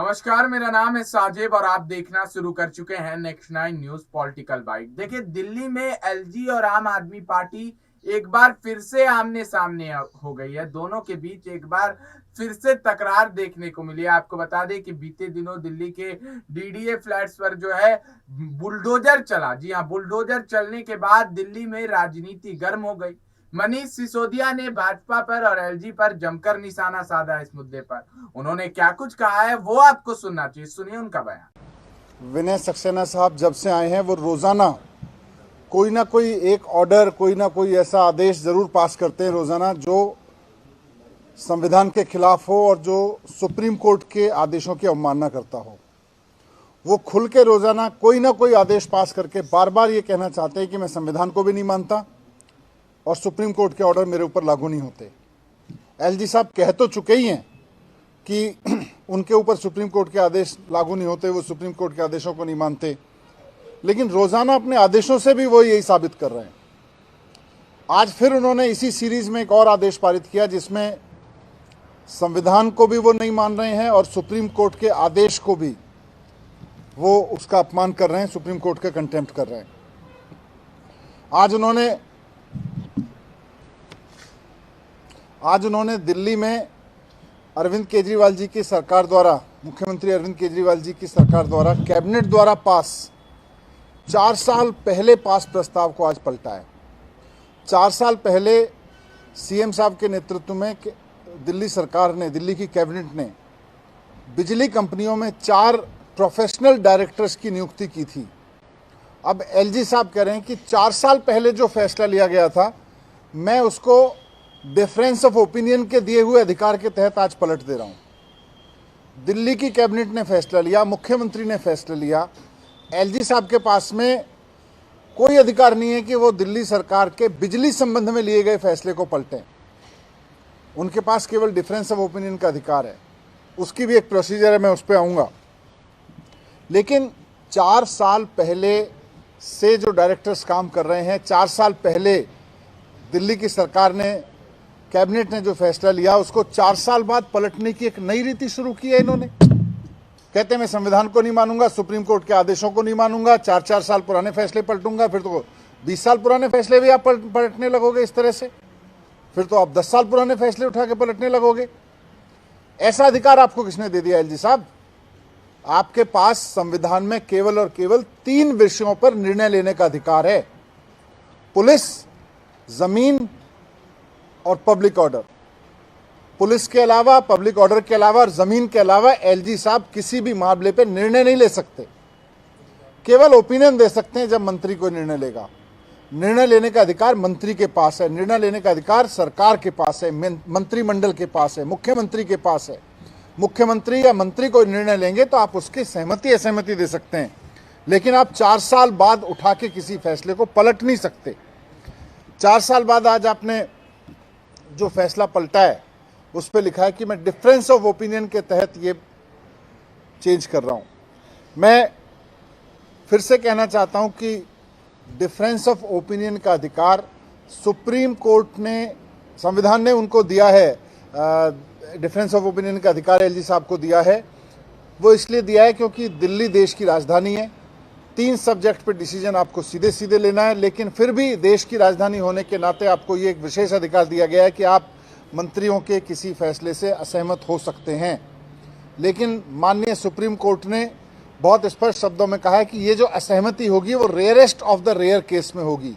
नमस्कार, मेरा नाम है साजिब और आप देखना शुरू कर चुके हैं नेक्स्ट 9 न्यूज पॉलिटिकल बाइट। देखिए, दिल्ली में एलजी और आम आदमी पार्टी एक बार फिर से आमने सामने हो गई है। दोनों के बीच एक बार फिर से तकरार देखने को मिली है। आपको बता दें कि बीते दिनों दिल्ली के डीडीए फ्लैट्स पर जो है बुलडोजर चला। जी हाँ, बुलडोजर चलने के बाद दिल्ली में राजनीति गर्म हो गई। मनीष सिसोदिया ने भाजपा पर और एलजी पर जमकर निशाना साधा इस मुद्दे पर। उन्होंने क्या कुछ कहा है वो आपको सुनना चाहिए, सुनिए उनका बयान। विनय सक्सेना साहब जब से आए हैं वो रोज़ाना कोई ना कोई एक ऑर्डर, कोई ना कोई ऐसा आदेश ज़रूर पास करते हैं रोज़ाना जो संविधान के खिलाफ हो और जो सुप्रीम कोर्ट के आदेशों की अवमानना करता हो। वो खुल के रोज़ाना कोई ना कोई आदेश पास करके बार बार ये कहना चाहते हैं कि मैं संविधान को भी नहीं मानता और सुप्रीम कोर्ट के ऑर्डर मेरे ऊपर लागू नहीं होते। एलजी साहब कह तो चुके ही हैं कि उनके ऊपर सुप्रीम कोर्ट के आदेश लागू नहीं होते, वो सुप्रीम कोर्ट के आदेशों को नहीं मानते, लेकिन रोजाना अपने आदेशों से भी वो यही साबित कर रहे हैं। आज फिर उन्होंने इसी सीरीज में एक और आदेश पारित किया जिसमें संविधान को भी वो नहीं मान रहे हैं और सुप्रीम कोर्ट के आदेश को भी वो उसका अपमान कर रहे हैं, सुप्रीम कोर्ट का कंटेम्प्ट कर रहे हैं। आज उन्होंने दिल्ली में अरविंद केजरीवाल जी की सरकार द्वारा, मुख्यमंत्री अरविंद केजरीवाल जी की सरकार द्वारा कैबिनेट द्वारा पास 4 साल पहले पास प्रस्ताव को आज पलटा है। 4 साल पहले सीएम साहब के नेतृत्व में दिल्ली सरकार ने, दिल्ली की कैबिनेट ने बिजली कंपनियों में 4 प्रोफेशनल डायरेक्टर्स की नियुक्ति की थी। अब एलजी साहब कह रहे हैं कि 4 साल पहले जो फैसला लिया गया था मैं उसको डिफरेंस ऑफ ओपिनियन के दिए हुए अधिकार के तहत आज पलट दे रहा हूं। दिल्ली की कैबिनेट ने फैसला लिया, मुख्यमंत्री ने फैसला लिया। एलजी साहब के पास में कोई अधिकार नहीं है कि वो दिल्ली सरकार के बिजली संबंध में लिए गए फैसले को पलटें। उनके पास केवल डिफरेंस ऑफ ओपिनियन का अधिकार है। उसकी भी एक प्रोसीजर है, मैं उस पर आऊँगा। लेकिन 4 साल पहले से जो डायरेक्टर्स काम कर रहे हैं, 4 साल पहले दिल्ली की सरकार ने, कैबिनेट ने जो फैसला लिया उसको 4 साल बाद पलटने की एक नई रीति शुरू की है इन्होंने। कहते हैं मैं संविधान को नहीं मानूंगा, सुप्रीम कोर्ट के आदेशों को नहीं मानूंगा, 4-4 साल पुराने फैसले पलटूंगा। फिर तो 20 साल पुराने फैसले भी आप पलटने लगोगे इस तरह से। फिर तो आप 10 साल पुराने फैसले उठा के पलटने लगोगे। ऐसा अधिकार आपको किसने दे दिया एलजी साहब? आपके पास संविधान में केवल और केवल 3 विषयों पर निर्णय लेने का अधिकार है: पुलिस, जमीन और पब्लिक ऑर्डर। पुलिस के अलावा, पब्लिक ऑर्डर के अलावा और जमीन के अलावा एलजी साहब किसी भी मामले पर निर्णय नहीं ले सकते। केवल ओपिनियन दे सकते हैं जब मंत्री कोई निर्णय लेगा। निर्णय लेने का अधिकार मंत्री के पास है, निर्णय लेने का अधिकार सरकार के पास है, मंत्रिमंडल के पास है, मुख्यमंत्री के पास है। मुख्यमंत्री या मंत्री कोई निर्णय लेंगे तो आप उसकी सहमति असहमति दे सकते हैं, लेकिन आप 4 साल बाद उठा के किसी फैसले को पलट नहीं सकते। 4 साल बाद आज आपने जो फैसला पलटा है उस पर लिखा है कि मैं डिफरेंस ऑफ ओपिनियन के तहत ये चेंज कर रहा हूं। मैं फिर से कहना चाहता हूं कि डिफरेंस ऑफ ओपिनियन का अधिकार सुप्रीम कोर्ट ने, संविधान ने उनको दिया है। डिफरेंस ऑफ ओपिनियन का अधिकार एलजी साहब को दिया है। वो इसलिए दिया है क्योंकि दिल्ली देश की राजधानी है। 3 सब्जेक्ट पे डिसीजन आपको सीधे सीधे लेना है, लेकिन फिर भी देश की राजधानी होने के नाते आपको ये एक विशेष अधिकार दिया गया है कि आप मंत्रियों के किसी फैसले से असहमत हो सकते हैं। लेकिन माननीय सुप्रीम कोर्ट ने बहुत स्पष्ट शब्दों में कहा है कि ये जो असहमति होगी वो rarest of the rare case में होगी।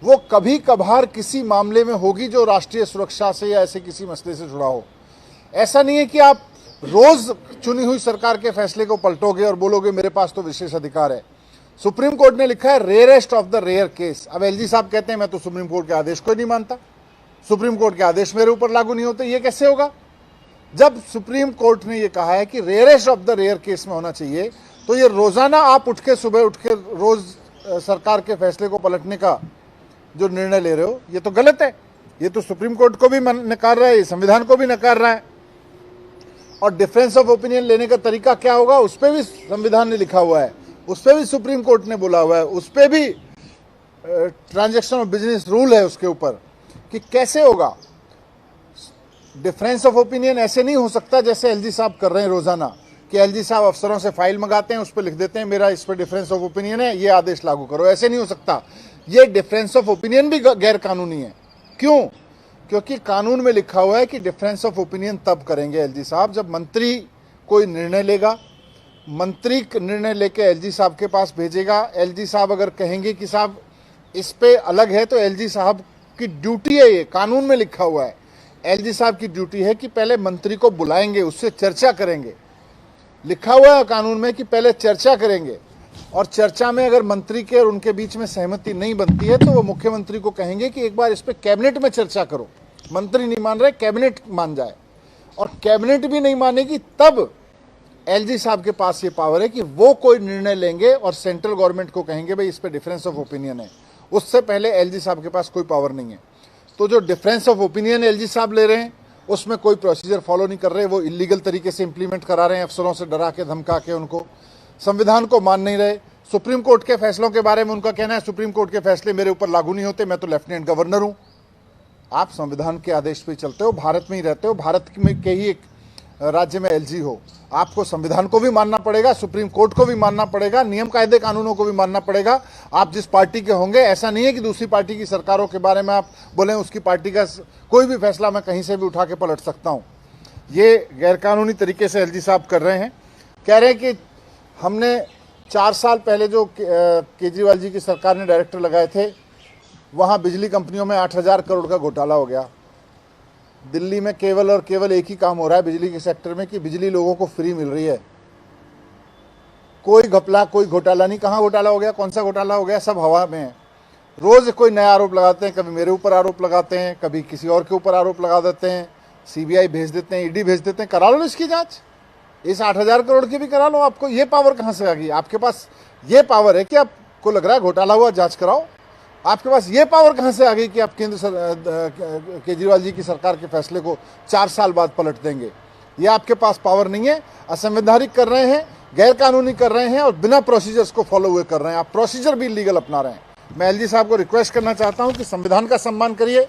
वो कभी कभार किसी मामले में होगी जो राष्ट्रीय सुरक्षा से या ऐसे किसी मसले से जुड़ा हो। ऐसा नहीं है कि आप रोज चुनी हुई सरकार के फैसले को पलटोगे और बोलोगे मेरे पास तो विशेष अधिकार है। सुप्रीम कोर्ट ने लिखा है rarest of the rare case. अब एलजी साहब कहते हैं मैं तो सुप्रीम कोर्ट के आदेश को ही नहीं मानता, सुप्रीम कोर्ट के आदेश मेरे ऊपर लागू नहीं होते। ये कैसे होगा? जब सुप्रीम कोर्ट ने ये कहा है कि rarest of the rare case में होना चाहिए, तो ये रोजाना आप सुबह उठ के रोज सरकार के फैसले को पलटने का जो निर्णय ले रहे हो, ये तो गलत है। ये तो सुप्रीम कोर्ट को भी नकार रहा है, संविधान को भी नकार रहा है। और डिफरेंस ऑफ ओपिनियन लेने का तरीका क्या होगा उस पर भी संविधान ने लिखा हुआ है, उस पर भी सुप्रीम कोर्ट ने बोला हुआ है, उस पर भी ट्रांजैक्शन ऑफ बिजनेस रूल है उसके ऊपर कि कैसे होगा। डिफरेंस ऑफ ओपिनियन ऐसे नहीं हो सकता जैसे एलजी साहब कर रहे हैं रोजाना, कि कि एलजी साहब अफसरों से फाइल मंगाते हैं, उस पर लिख देते हैं मेरा इस पर डिफरेंस ऑफ ओपिनियन है, ये आदेश लागू करो। ऐसे नहीं हो सकता। ये डिफरेंस ऑफ ओपिनियन भी गैर कानूनी है। क्यों? क्योंकि कानून में लिखा हुआ है कि डिफरेंस ऑफ ओपिनियन तब करेंगे एलजी साहब जब मंत्री कोई निर्णय लेगा, मंत्री निर्णय लेके एलजी साहब के पास भेजेगा। एलजी साहब अगर कहेंगे कि साहब इस पे अलग है, तो एलजी साहब की ड्यूटी है, ये कानून में लिखा हुआ है। एलजी साहब की ड्यूटी है कि पहले मंत्री को बुलाएंगे, उससे चर्चा करेंगे। लिखा हुआ है कानून में कि पहले चर्चा करेंगे, और चर्चा में अगर मंत्री के और उनके बीच में सहमति नहीं बनती है तो वो मुख्यमंत्री को कहेंगे कि एक बार इस पे कैबिनेट में चर्चा करो। मंत्री नहीं मान रहे, कैबिनेट मान जाए, और कैबिनेट भी नहीं मानेगी तब एलजी साहब के पास ये पावर है कि वो कोई निर्णय लेंगे और सेंट्रल गवर्नमेंट को कहेंगे भाई इस पे डिफरेंस ऑफ ओपिनियन है। उससे पहले एलजी साहब के पास कोई पावर नहीं है। तो जो डिफरेंस ऑफ ओपिनियन एलजी साहब ले रहे हैं उसमें कोई प्रोसीजर फॉलो नहीं कर रहे, वो इलीगल तरीके से इंप्लीमेंट करा रहे हैं, अफसरों से डरा के धमका के उनको, संविधान को मान नहीं रहे। सुप्रीम कोर्ट के फैसलों के बारे में उनका कहना है सुप्रीम कोर्ट के फैसले मेरे ऊपर लागू नहीं होते, मैं तो लेफ्टिनेंट गवर्नर हूं। आप संविधान के आदेश पे चलते हो, भारत में ही रहते हो, भारत में के ही एक राज्य में एलजी हो, आपको संविधान को भी मानना पड़ेगा, सुप्रीम कोर्ट को भी मानना पड़ेगा, नियम कायदे कानूनों को भी मानना पड़ेगा। आप जिस पार्टी के होंगे, ऐसा नहीं है कि दूसरी पार्टी की सरकारों के बारे में आप बोलें उसकी पार्टी का कोई भी फैसला मैं कहीं से भी उठा के पलट सकता हूं। ये गैरकानूनी तरीके से एलजी साहब कर रहे हैं। कह रहे हैं कि हमने 4 साल पहले जो केजरीवाल जी की सरकार ने डायरेक्टर लगाए थे, वहाँ बिजली कंपनियों में 8,000 करोड़ का घोटाला हो गया। दिल्ली में केवल और केवल एक ही काम हो रहा है बिजली के सेक्टर में कि बिजली लोगों को फ्री मिल रही है। कोई घपला, कोई घोटाला नहीं। कहाँ घोटाला हो गया, कौन सा घोटाला हो गया, सब हवा में है। रोज कोई नया आरोप लगाते हैं, कभी मेरे ऊपर आरोप लगाते हैं, कभी किसी और के ऊपर आरोप लगा देते हैं, सीबीआई भेज देते हैं, ईडी भेज देते हैं। करा लो इसकी जांच, इस 8,000 करोड़ की भी करा लो। आपको ये पावर कहाँ से आ गई? आपके पास ये पावर है कि आपको लग रहा है घोटाला हुआ, जांच कराओ। आपके पास ये पावर कहाँ से आ गई कि आप केजरीवाल जी की सरकार के फैसले को 4 साल बाद पलट देंगे? ये आपके पास पावर नहीं है। असंवैधानिक कर रहे हैं, गैर कानूनी कर रहे हैं, और बिना प्रोसीजर्स को फॉलो हुए कर रहे हैं। आप प्रोसीजर भी लीगल अपना रहे हैं। मैं एलजी साहब को रिक्वेस्ट करना चाहता हूं कि संविधान का सम्मान करिए,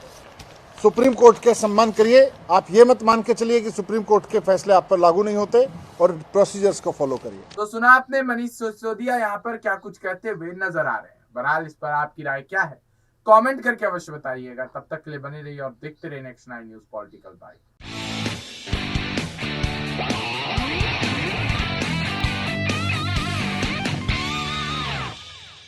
सुप्रीम कोर्ट के सम्मान करिए। आप ये मत मान के चलिए कि सुप्रीम कोर्ट के फैसले आप पर लागू नहीं होते, और प्रोसीजर्स को फॉलो करिए। तो सुना आपने मनीष सिसोदिया यहाँ पर क्या कुछ कहते हुए नजर आ रहे हैं। बहरहाल इस पर आपकी राय क्या है, कमेंट करके अवश्य बताइएगा। तब तक के लिए बने रहिए और देखते रहिए नेक्स्ट 9 न्यूज पॉलिटिकल बाइट।